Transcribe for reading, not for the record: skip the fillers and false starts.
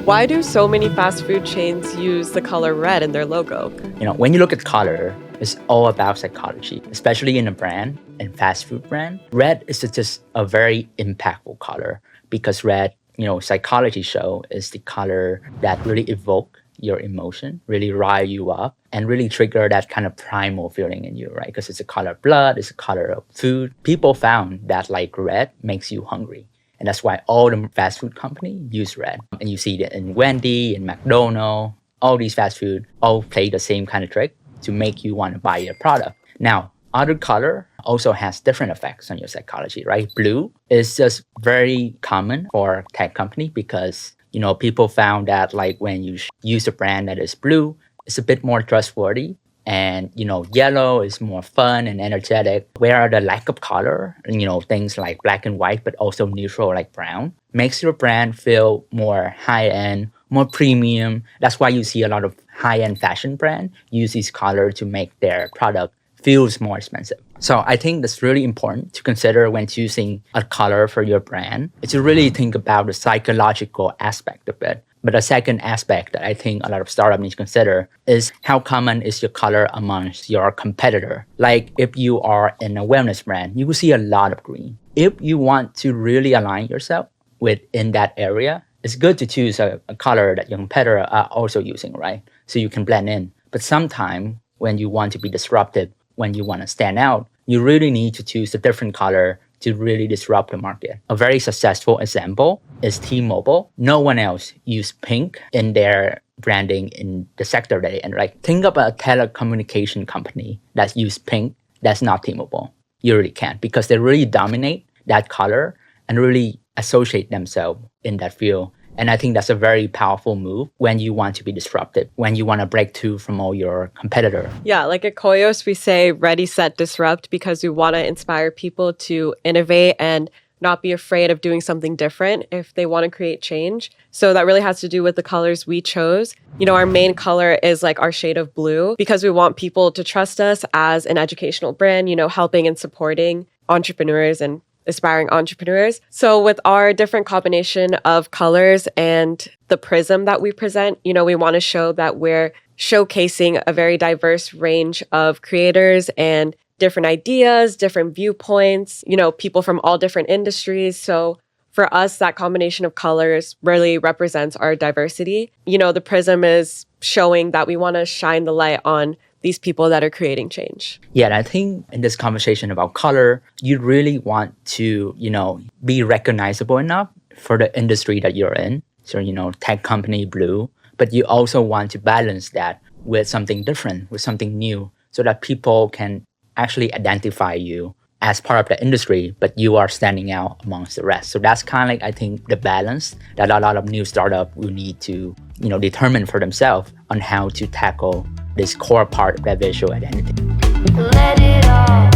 Why do so many fast food chains use the color red in their logo? When you look at color, it's all about psychology, especially in a brand and fast food brand. Red is just a very impactful color because red, psychology show is the color that really evoke your emotion, really rile you up, and really trigger that kind of primal feeling in you, right? Because it's a color of blood, it's a color of food. People found that red makes you hungry. And that's why all the fast food companies use red. And you see it in Wendy, in McDonald's, all these fast food all play the same kind of trick to make you want to buy your product. Now, other color also has different effects on your psychology, right? Blue is just very common for tech company because, people found that when you use a brand that is blue, it's a bit more trustworthy. And, yellow is more fun and energetic. Where the lack of color, things like black and white, but also neutral like brown, makes your brand feel more high-end, more premium. That's why you see a lot of high-end fashion brand use these colors to make their product feels more expensive. So I think that's really important to consider when choosing a color for your brand. It's to really think about the psychological aspect of it. But the second aspect that I think a lot of startups need to consider is how common is your color amongst your competitor. Like if you are in a wellness brand, you will see a lot of green. If you want to really align yourself within that area, it's good to choose a color that your competitor are also using, right? So you can blend in. But sometimes when you want to be disruptive, when you want to stand out, you really need to choose a different color to really disrupt the market. A very successful example is T-Mobile. No one else used pink in their branding in the sector they in. Think of a telecommunication company that use pink. That's not T-Mobile. You really can't because they really dominate that color and really associate themselves in that field. And I think that's a very powerful move when you want to be disruptive, when you want to break through from all your competitor. Yeah, like at Coeus, we say ready, set, disrupt because we want to inspire people to innovate and not be afraid of doing something different if they want to create change. So that really has to do with the colors we chose. Our main color is our shade of blue because we want people to trust us as an educational brand, helping and supporting entrepreneurs and aspiring entrepreneurs. So with our different combination of colors and the prism that we present, we want to show that we're showcasing a very diverse range of creators and different ideas, different viewpoints, people from all different industries. So for us, that combination of colors really represents our diversity. The prism is showing that we want to shine the light on these people that are creating change. Yeah, and I think in this conversation about color, you really want to, be recognizable enough for the industry that you're in. So, tech company blue, but you also want to balance that with something different, with something new, so that people can actually identify you as part of the industry, but you are standing out amongst the rest. So that's kind of I think, the balance that a lot of new startups will need to, determine for themselves on how to tackle this core part of their visual identity. Let it all